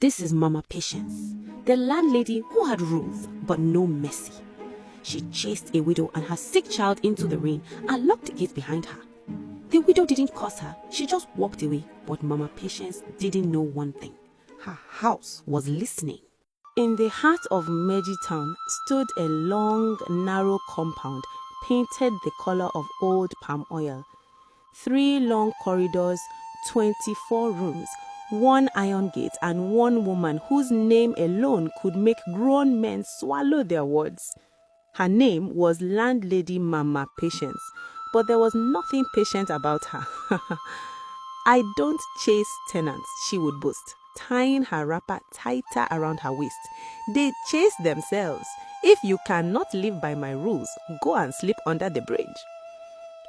This is Mama Patience, the landlady who had rules but no mercy. She chased a widow and her sick child into the rain and locked the gate behind her. The widow didn't curse her, she just walked away, but Mama Patience didn't know one thing. Her house was listening. In the heart of Meji town stood a long, narrow compound painted the color of old palm oil. 3 long corridors, 24 rooms, 1 iron gate, and 1 woman whose name alone could make grown men swallow their words. Her name was Landlady Mama Patience, but there was nothing patient about her. "I don't chase tenants," she would boast, tying her wrapper tighter around her waist. "They chase themselves. If you cannot live by my rules, go and sleep under the bridge."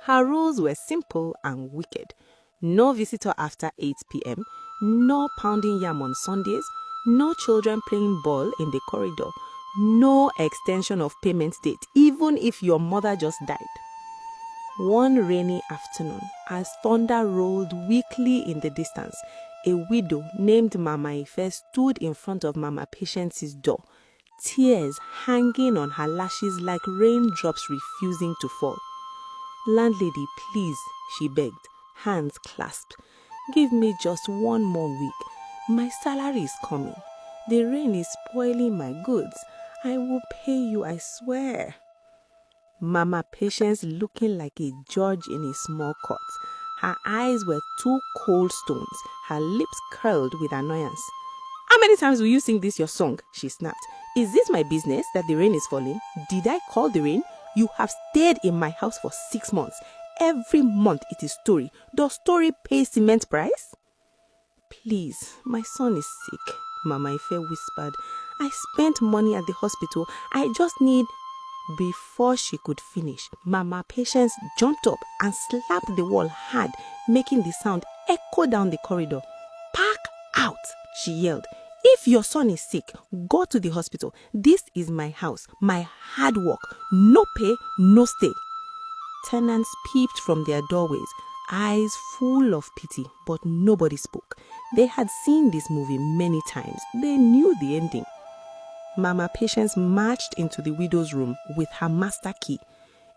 Her rules were simple and wicked. No visitor after 8 p.m., no pounding yam on Sundays, no children playing ball in the corridor, no extension of payment date, even if your mother just died. One rainy afternoon, as thunder rolled weakly in the distance, a widow named Mama Ife stood in front of Mama Patience's door, tears hanging on her lashes like raindrops refusing to fall. "Landlady, please," she begged, hands clasped. "Give me just 1 more week. My salary is coming. The rain is spoiling my goods. I will pay you, I swear." Mama Patience looking like a judge in a small court. Her eyes were 2 cold stones, her lips curled with annoyance. "How many times will you sing this your song?" she snapped. "Is this my business that the rain is falling? Did I call the rain? You have stayed in my house for 6 months. Every month it is story. Does story pay cement price?" "Please, my son is sick," Mama Ife whispered. "I spent money at the hospital. I just need..." Before she could finish, Mama Patience jumped up and slapped the wall hard, making the sound echo down the corridor. "Pack out," she yelled. "If your son is sick, go to the hospital. This is my house, my hard work. No pay, no stay." Tenants peeped from their doorways, eyes full of pity, but nobody spoke. They had seen this movie many times. They knew the ending. Mama Patience marched into the widow's room with her master key.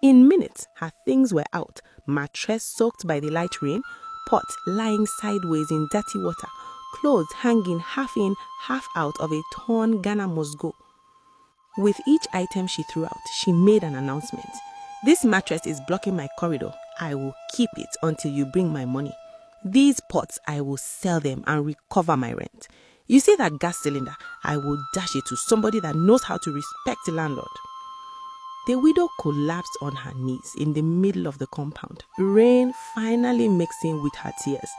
In minutes, her things were out, mattress soaked by the light rain, pot lying sideways in dirty water, clothes hanging half in, half out of a torn Ghana must go. With each item she threw out, she made an announcement. "This mattress is blocking my corridor. I will keep it until you bring my money. These pots, I will sell them and recover my rent. You see that gas cylinder? I will dash it to somebody that knows how to respect the landlord." The widow collapsed on her knees in the middle of the compound, rain finally mixing with her tears.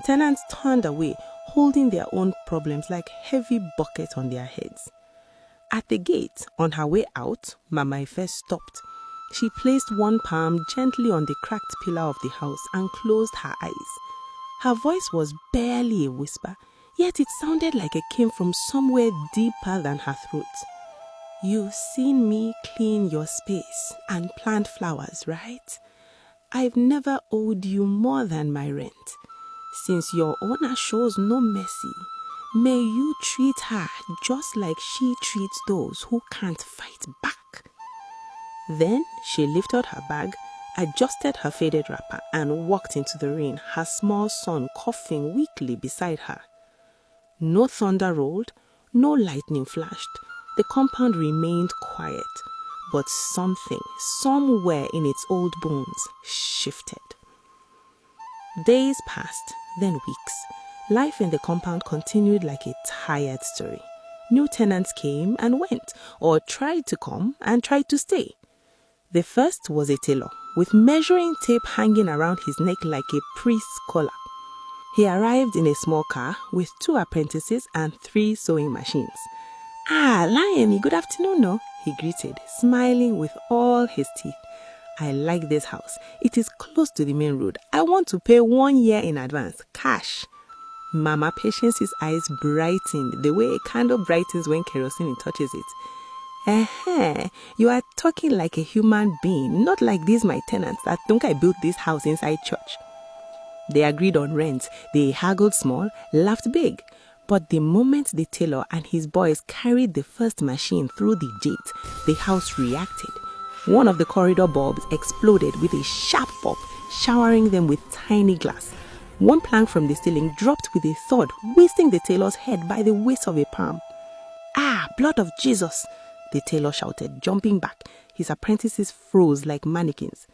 Tenants turned away, holding their own problems like heavy buckets on their heads. At the gate, on her way out, Mama Ife stopped. She placed 1 palm gently on the cracked pillar of the house and closed her eyes. Her voice was barely a whisper, yet it sounded like it came from somewhere deeper than her throat. "You've seen me clean your space and plant flowers, right? I've never owed you more than my rent. Since your owner shows no mercy, may you treat her just like she treats those who can't fight back." Then she lifted her bag, adjusted her faded wrapper, and walked into the rain, her small son coughing weakly beside her. No thunder rolled, no lightning flashed. The compound remained quiet, but something, somewhere in its old bones, shifted. Days passed, then weeks. Life in the compound continued like a tired story. New tenants came and went, or tried to come and tried to stay. The first was a tailor, with measuring tape hanging around his neck like a priest's collar. He arrived in a small car with 2 apprentices and 3 sewing machines. "Ah, Lion, good afternoon, no?" he greeted, smiling with all his teeth. "I like this house. It is close to the main road. I want to pay 1 year in advance, cash." Mama Patience's eyes brightened the way a candle brightens when kerosene touches it. You are talking like a human being, not like these my tenants that think I built this house inside church." They agreed on rent. They haggled small, laughed big. But the moment the tailor and his boys carried the first machine through the gate, the house reacted. One of the corridor bulbs exploded with a sharp pop, showering them with tiny glass. One plank from the ceiling dropped with a thud, wasting the tailor's head by the waist of a palm. "Ah, blood of Jesus!" the tailor shouted, jumping back. His apprentices froze like mannequins.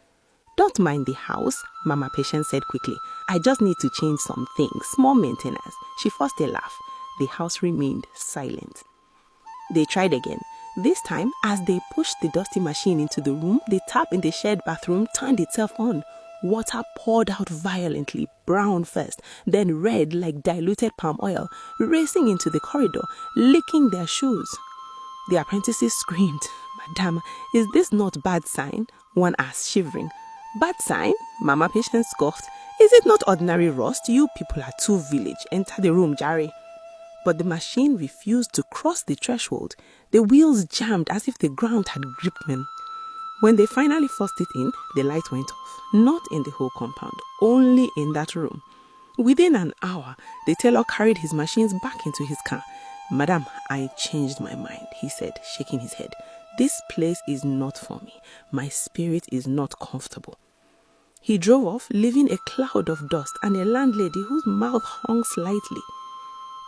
"Don't mind the house," Mama Patience said quickly. "I just need to change some things, small maintenance." She forced a laugh. The house remained silent. They tried again. This time, as they pushed the dusty machine into the room, the tap in the shared bathroom turned itself on. Water poured out violently, brown first, then red like diluted palm oil, racing into the corridor, licking their shoes. The apprentices screamed. "Madame, is this not bad sign?" one asked, shivering. "Bad sign?" Mama Patience scoffed. "Is it not ordinary rust? You people are too village. Enter the room, Jerry." But the machine refused to cross the threshold. The wheels jammed as if the ground had gripped them. When they finally forced it in, the light went off. Not in the whole compound, only in that room. Within an hour, the tailor carried his machines back into his car. "Madam, I changed my mind," he said, shaking his head. "This place is not for me. My spirit is not comfortable." He drove off, leaving a cloud of dust and a landlady whose mouth hung slightly.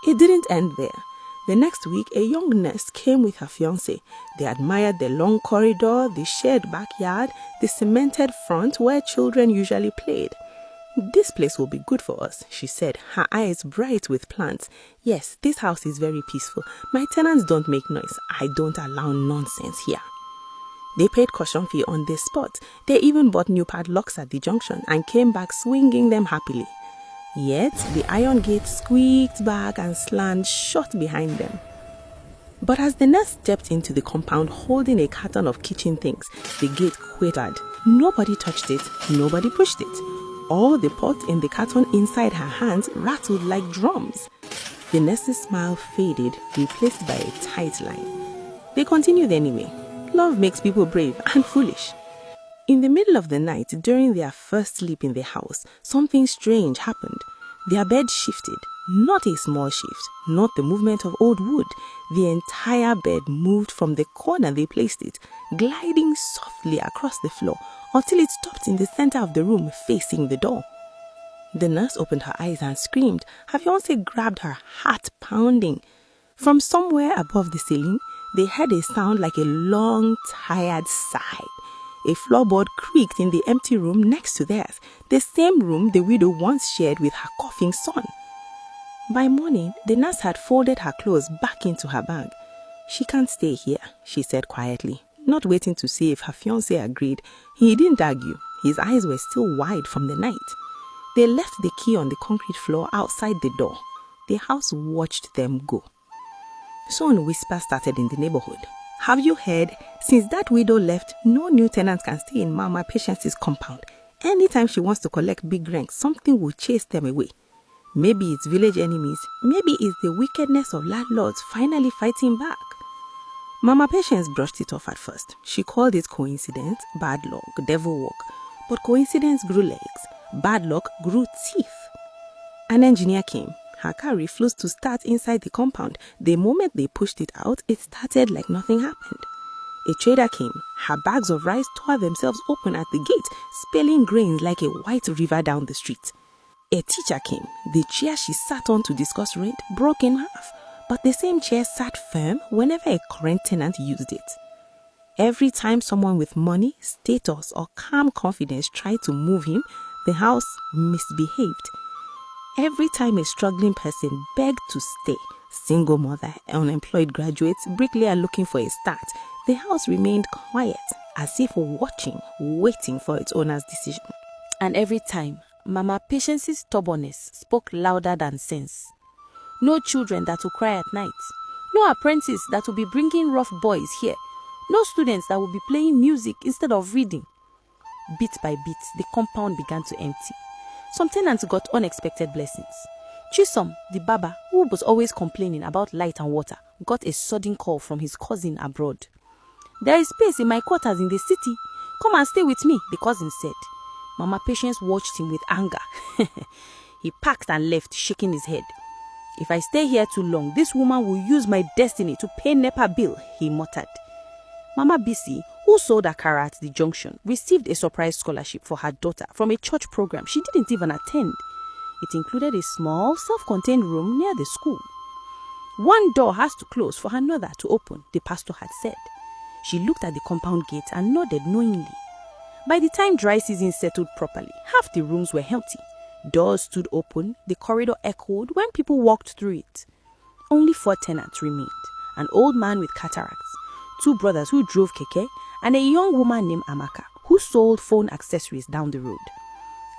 It didn't end there. The next week, a young nurse came with her fiancé. They admired the long corridor, the shared backyard, the cemented front where children usually played. "This place will be good for us," she said, her eyes bright with plants. "Yes, this house is very peaceful. My tenants don't make noise. I don't allow nonsense here." They paid caution fee on the spot. They even bought new padlocks at the junction and came back swinging them happily. Yet the iron gate squeaked back and slammed shut behind them. But as the nurse stepped into the compound holding a carton of kitchen things, the gate quivered. Nobody touched it, nobody pushed it. All the pots in the carton inside her hands rattled like drums. The nurse's smile faded, replaced by a tight line. They continued anyway. Love makes people brave and foolish. In the middle of the night, during their first sleep in the house, something strange happened. Their bed shifted. Not a small shift, not the movement of old wood. The entire bed moved from the corner they placed it, gliding softly across the floor until it stopped in the center of the room facing the door. The nurse opened her eyes and screamed. Her fiancé grabbed her, heart pounding. From somewhere above the ceiling, they heard a sound like a long, tired sigh. A floorboard creaked in the empty room next to theirs, the same room the widow once shared with her coughing son. By morning, the nurse had folded her clothes back into her bag. "She can't stay here," she said quietly, not waiting to see if her fiancé agreed. He didn't argue. His eyes were still wide from the night. They left the key on the concrete floor outside the door. The house watched them go. Soon whispers started in the neighborhood. "Have you heard? Since that widow left, no new tenants can stay in Mama Patience's compound. Anytime she wants to collect big rent, something will chase them away. Maybe it's village enemies. Maybe it's the wickedness of landlords finally fighting back." Mama Patience brushed it off at first. She called it coincidence, bad luck, devil work. But coincidence grew legs. Bad luck grew teeth. An engineer came. Her car refused to start inside the compound. The moment they pushed it out, it started like nothing happened. A trader came. Her bags of rice tore themselves open at the gate, spilling grains like a white river down the street. A teacher came. The chair she sat on to discuss rent broke in half, but the same chair sat firm whenever a current tenant used it. Every time someone with money, status, or calm confidence tried to move him, the house misbehaved. Every time a struggling person begged to stay, single mother, unemployed graduate, bricklayer looking for a start, the house remained quiet, as if watching, waiting for its owner's decision. And every time, Mama Patience's stubbornness spoke louder than sense. No children that will cry at night. No apprentice that will be bringing rough boys here. No students that will be playing music instead of reading. Bit by bit, the compound began to empty. Some tenants got unexpected blessings. Chisom, the barber, who was always complaining about light and water, got a sudden call from his cousin abroad. "There is space in my quarters in the city. Come and stay with me," the cousin said. Mama Patience watched him with anger. He packed and left, shaking his head. If I stay here too long, this woman will use my destiny to pay NEPA bill, he muttered. Mama Bisi, who sold akara at the junction, received a surprise scholarship for her daughter from a church program she didn't even attend. It included a small, self-contained room near the school. One door has to close for another to open, the pastor had said. She looked at the compound gate and nodded knowingly. By the time dry season settled properly, half the rooms were empty. Doors stood open, the corridor echoed when people walked through it. Only 4 tenants remained: an old man with cataracts, 2 brothers who drove keke, and a young woman named Amaka, who sold phone accessories down the road.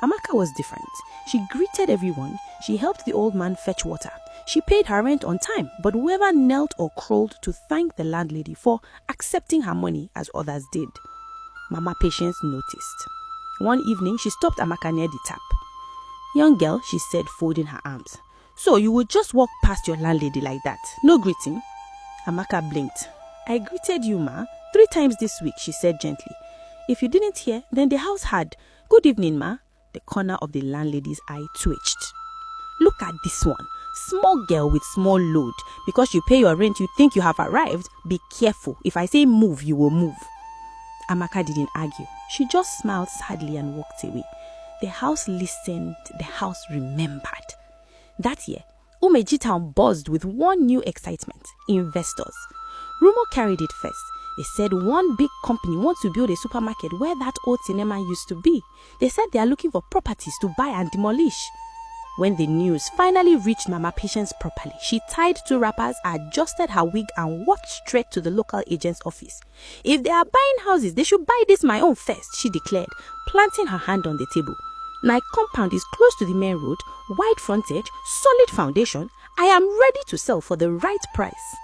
Amaka was different. She greeted everyone. She helped the old man fetch water. She paid her rent on time, but whoever knelt or crawled to thank the landlady for accepting her money as others did. Mama Patience noticed. One evening, she stopped Amaka near the tap. "Young girl," she said, folding her arms. "So you would just walk past your landlady like that? No greeting?" Amaka blinked. "I greeted you, ma, 3 times this week," she said gently. "If you didn't hear, then the house had. Good evening, ma." The corner of the landlady's eye twitched. "Look at this one. Small girl with small load. Because you pay your rent, you think you have arrived. Be careful. If I say move, you will move." Amaka didn't argue. She just smiled sadly and walked away. The house listened. The house remembered. That year, Umeji town buzzed with one new excitement: investors. Rumor carried it first. They said one big company wants to build a supermarket where that old cinema used to be. They said they are looking for properties to buy and demolish. When the news finally reached Mama Patience properly, she tied 2 wrappers, adjusted her wig, and walked straight to the local agent's office. "If they are buying houses, they should buy this my own first," she declared, planting her hand on the table. "My compound is close to the main road, wide frontage, solid foundation. I am ready to sell for the right price."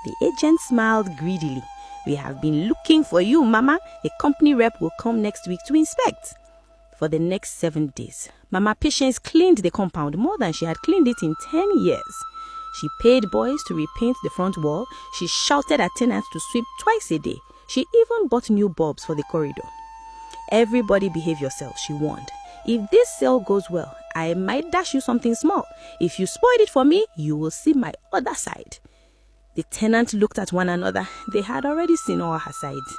The agent smiled greedily. "We have been looking for you, Mama. A company rep will come next week to inspect." For the next 7 days, Mama Patience cleaned the compound more than she had cleaned it in 10 years. She paid boys to repaint the front wall. She shouted at tenants to sweep twice a day. She even bought new bulbs for the corridor. "Everybody behave yourself," she warned. "If this sale goes well, I might dash you something small. If you spoil it for me, you will see my other side." The tenants looked at one another. They had already seen all her sides.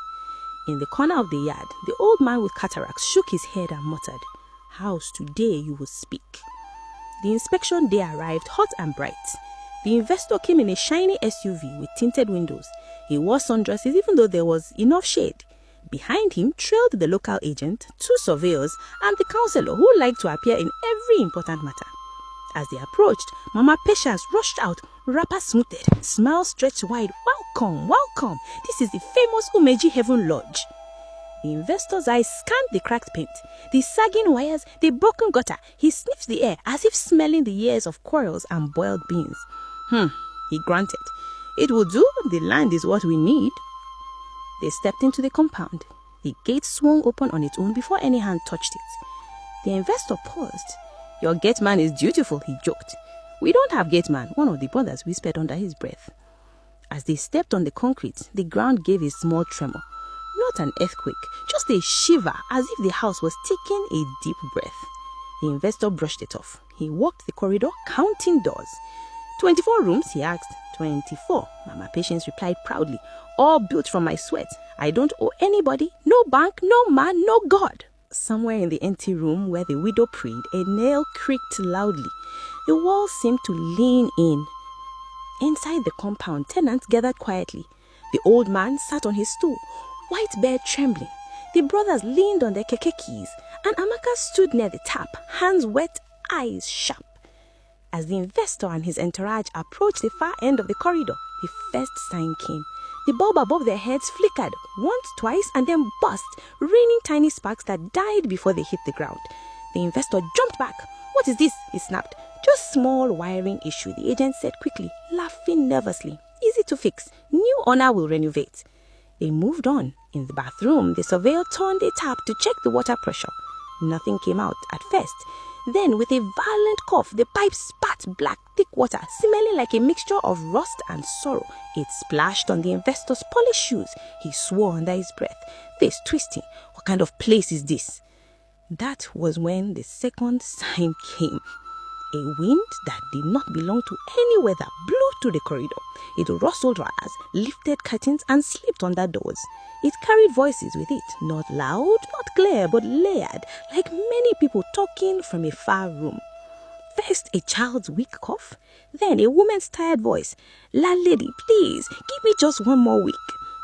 In the corner of the yard, the old man with cataracts shook his head and muttered, "House, today you will speak." The inspection day arrived hot and bright. The investor came in a shiny SUV with tinted windows. He wore sundresses even though there was enough shade. Behind him trailed the local agent, 2 surveyors, and the councillor who liked to appear in every important matter. As they approached, Mama Patience rushed out, wrapper smoothed, smile stretched wide. "Welcome, welcome. This is the famous Umeji Heaven Lodge." The investor's eyes scanned the cracked paint, the sagging wires, the broken gutter. He sniffed the air as if smelling the years of quarrels and boiled beans. He grunted. "It will do. The land is what we need." They stepped into the compound. The gate swung open on its own before any hand touched it. The investor paused. "Your gate man is dutiful," he joked. "We don't have gate man," one of the brothers whispered under his breath. As they stepped on the concrete, the ground gave a small tremor. Not an earthquake, just a shiver, as if the house was taking a deep breath. The investor brushed it off. He walked the corridor, counting doors. 24 rooms, he asked. 24, Mama Patience replied proudly. "All built from my sweat. I don't owe anybody, no bank, no man, no God." Somewhere in the empty room where the widow prayed, a nail creaked loudly. The walls seemed to lean in. Inside the compound, tenants gathered quietly. The old man sat on his stool, white beard trembling. The brothers leaned on their keke keys, and Amaka stood near the tap, hands wet, eyes sharp. As the investor and his entourage approached the far end of the corridor, the first sign came. The bulb above their heads flickered once, twice, and then burst, raining tiny sparks that died before they hit the ground. The investor jumped back. "What is this?" he snapped. "Just small wiring issue," the agent said quickly, laughing nervously. "Easy to fix. New owner will renovate." They moved on. In the bathroom, the surveyor turned a tap to check the water pressure. Nothing came out at first. Then, with a violent cough, the pipe spat black, thick water, smelling like a mixture of rust and sorrow. It splashed on the investor's polished shoes. He swore under his breath. "This twisting. What kind of place is this?" That was when the second sign came. A wind that did not belong to any weather blew through the corridor. It rustled wires, lifted curtains, and slipped under doors. It carried voices with it, not loud, not clear, but layered, like many people talking from a far room. First, a child's weak cough, then a woman's tired voice. "Landlady, please, give me just one more week."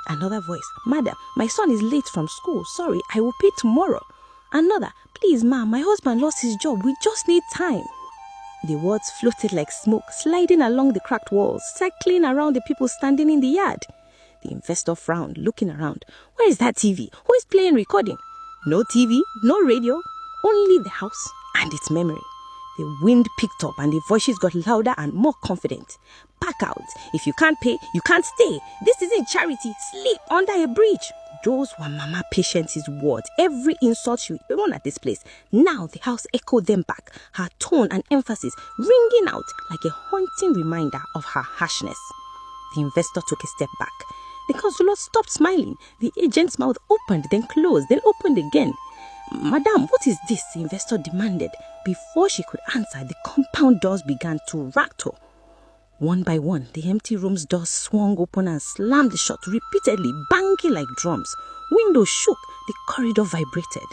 Another voice. "Madam, my son is late from school. Sorry, I will pay tomorrow." Another. "Please, ma'am, my husband lost his job. We just need time." The words floated like smoke, sliding along the cracked walls, circling around the people standing in the yard. The investor frowned, looking around. Where is that TV? Who is playing recording? No TV, no radio, only the house and its memory. The wind picked up and the voices got louder and more confident. "Pack out. If you can't pay, you can't stay. This isn't charity. Sleep under a bridge." Those were Mama Patience's words. Every insult she would thrown at this place. Now the house echoed them back, her tone and emphasis ringing out like a haunting reminder of her harshness. The investor took a step back. The councillor stopped smiling. The agent's mouth opened, then closed, then opened again. "Madam, what is this?" the investor demanded. Before she could answer, the compound doors began to rattle. One by one, the empty room's doors swung open and slammed shut repeatedly, banging like drums. Windows shook, the corridor vibrated.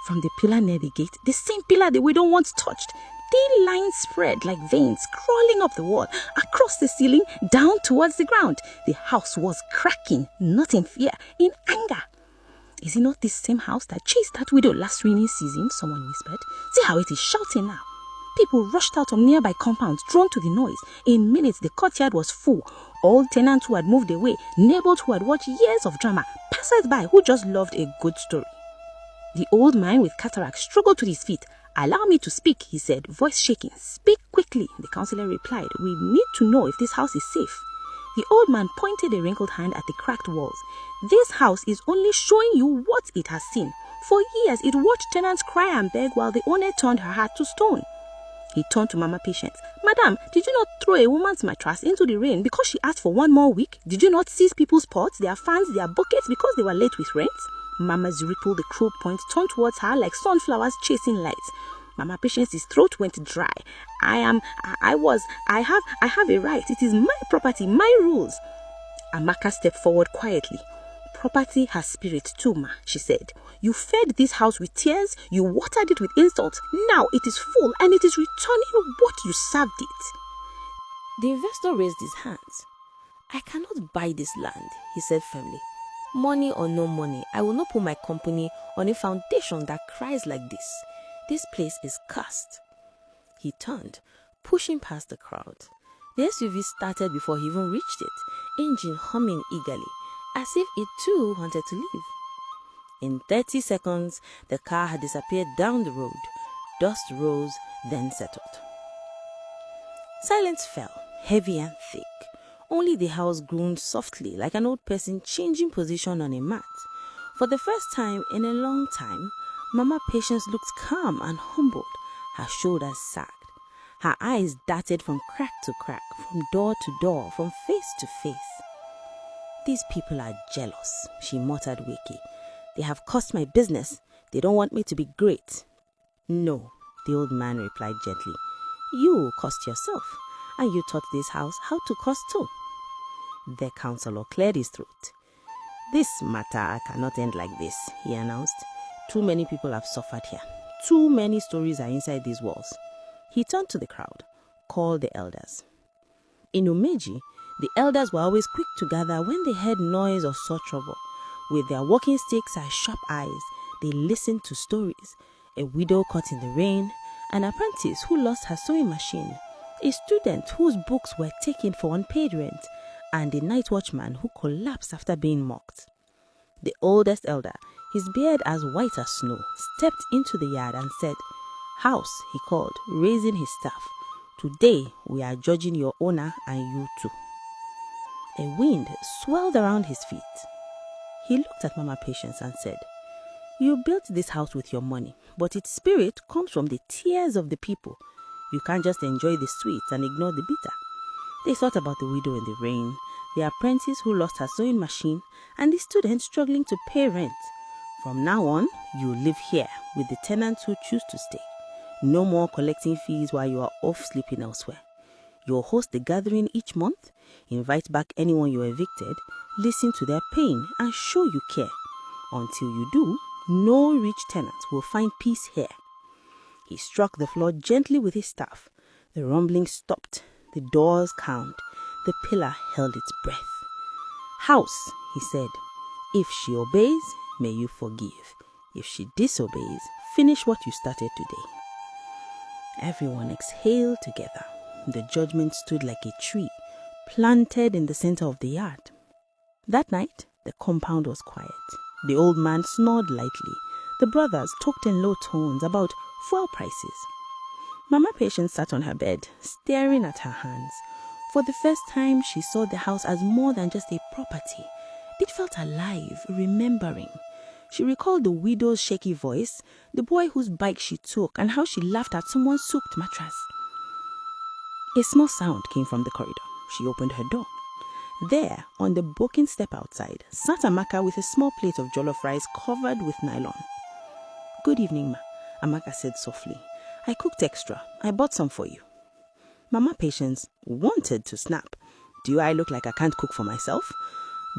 From the pillar near the gate, the same pillar the widow once touched, thin lines spread like veins crawling up the wall, across the ceiling, down towards the ground. The house was cracking, not in fear, in anger. "Is it not this same house that chased that widow last rainy season?" someone whispered. "See how it is shouting now." People rushed out of nearby compounds, drawn to the noise. In minutes, the courtyard was full. All tenants who had moved away, neighbors who had watched years of drama, passers-by who just loved a good story. The old man with cataract struggled to his feet. "Allow me to speak," he said, voice shaking. "Speak quickly," the councillor replied. "We need to know if this house is safe." The old man pointed a wrinkled hand at the cracked walls. "This house is only showing you what it has seen. For years, it watched tenants cry and beg while the owner turned her heart to stone." He turned to Mama Patience. "Madam, did you not throw a woman's mattress into the rain because she asked for one more week? Did you not seize people's pots, their fans, their buckets because they were late with rent?" Mama's ripple, the cruel point, turned towards her like sunflowers chasing lights. Mama Patience's throat went dry. I have a right. It is my property, my rules." Amaka stepped forward quietly. "Property has spirit too, ma," she said. "You fed this house with tears, you watered it with insults. Now it is full and it is returning what you served it." The investor raised his hands. "I cannot buy this land," he said firmly. "Money or no money, I will not put my company on a foundation that cries like this. This place is cursed." He turned, pushing past the crowd. The SUV started before he even reached it, engine humming eagerly, as if it too wanted to leave. In 30 seconds, the car had disappeared down the road. Dust rose, then settled. Silence fell, heavy and thick. Only the house groaned softly, like an old person changing position on a mat. For the first time in a long time, Mama Patience looked calm and humbled. Her shoulders sagged. Her eyes darted from crack to crack, from door to door, from face to face. "These people are jealous," she muttered weakly. "They have cursed my business. They don't want me to be great." "No," the old man replied gently. "You cursed yourself, and you taught this house how to curse too." The councillor cleared his throat. "This matter cannot end like this," he announced. "Too many people have suffered here. Too many stories are inside these walls." He turned to the crowd, called the elders. In Umeji, the elders were always quick to gather when they heard noise or saw trouble. With their walking sticks and sharp eyes, they listened to stories. A widow caught in the rain, an apprentice who lost her sewing machine, a student whose books were taken for unpaid rent, and a night watchman who collapsed after being mocked. The oldest elder, his beard as white as snow, stepped into the yard and said, "House," he called, raising his staff. "Today we are judging your owner and you too." A wind swirled around his feet. He looked at Mama Patience and said, "You built this house with your money, but its spirit comes from the tears of the people. You can't just enjoy the sweet and ignore the bitter." They thought about the widow in the rain, the apprentice who lost her sewing machine, and the student struggling to pay rent. "From now on, you live here with the tenants who choose to stay. No more collecting fees while you are off sleeping elsewhere. You'll host a gathering each month, invite back anyone you evicted, listen to their pain and show you care. Until you do, no rich tenant will find peace here. He struck the floor gently with his staff. The rumbling stopped, the doors calmed, the pillar held its breath. House, he said, if she obeys, may you forgive. If she disobeys, finish what you started today. Everyone exhaled together. The judgment stood like a tree, planted in the center of the yard. That night, the compound was quiet. The old man snored lightly. The brothers talked in low tones about fuel prices. Mama Patience sat on her bed, staring at her hands. For the first time, she saw the house as more than just a property. It felt alive, remembering. She recalled the widow's shaky voice, the boy whose bike she took, and how she laughed at someone's soaked mattress. A small sound came from the corridor. She opened her door. There, on the broken step outside, sat Amaka with a small plate of jollof rice covered with nylon. "Good evening, ma," Amaka said softly. "I cooked extra. I bought some for you." Mama Patience wanted to snap. Do I look like I can't cook for myself?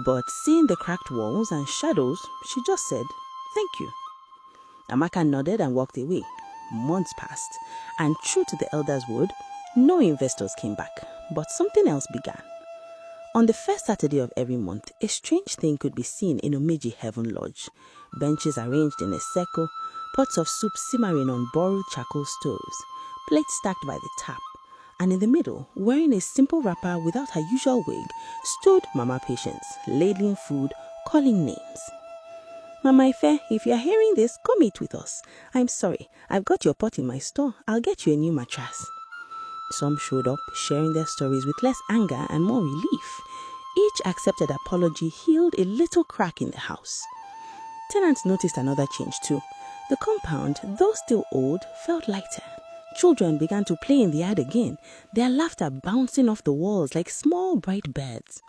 But seeing the cracked walls and shadows, she just said, "Thank you." Amaka nodded and walked away. Months passed, and true to the elder's word, no investors came back. But something else began. On the first Saturday of every month, a strange thing could be seen in Omeji Heaven Lodge. Benches arranged in a circle, pots of soup simmering on borrowed charcoal stoves, plates stacked by the tap, and in the middle, wearing a simple wrapper without her usual wig, stood Mama Patience, ladling food, calling names. "Mama Ife, if you are hearing this, come eat with us. I'm sorry, I've got your pot in my store. I'll get you a new mattress." Some showed up, sharing their stories with less anger and more relief. Each accepted apology healed a little crack in the house. Tenants noticed another change too. The compound, though still old, felt lighter. Children began to play in the yard again, their laughter bouncing off the walls like small bright birds.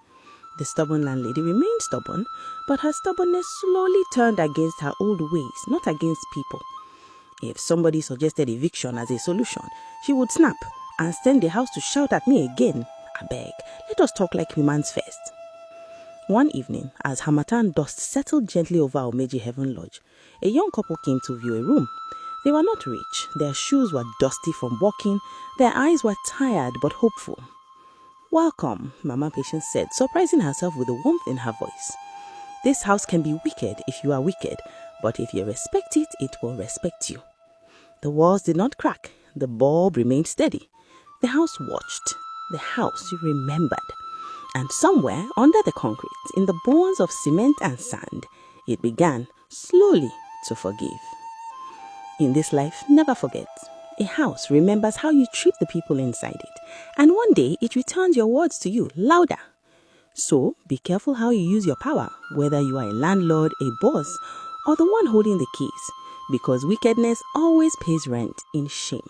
The stubborn landlady remained stubborn, but her stubbornness slowly turned against her old ways, not against people. If somebody suggested eviction as a solution, she would snap and send the house to shout at me again. "I beg, let us talk like humans first." One evening, as Hamatan dust settled gently over Omeji Heaven Lodge, a young couple came to view a room. They were not rich, their shoes were dusty from walking, their eyes were tired but hopeful. "Welcome," Mama Patience said, surprising herself with the warmth in her voice. "This house can be wicked if you are wicked, but if you respect it, it will respect you." The walls did not crack, the bulb remained steady. The house watched, the house remembered. And somewhere under the concrete, in the bones of cement and sand, it began slowly to forgive. In this life, never forget. A house remembers how you treat the people inside it, and one day it returns your words to you louder. So be careful how you use your power, whether you are a landlord, a boss, or the one holding the keys, because wickedness always pays rent in shame.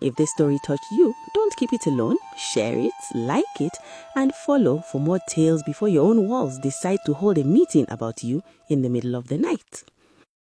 If this story touched you, don't keep it alone. Share it, like it, and follow for more tales before your own walls decide to hold a meeting about you in the middle of the night.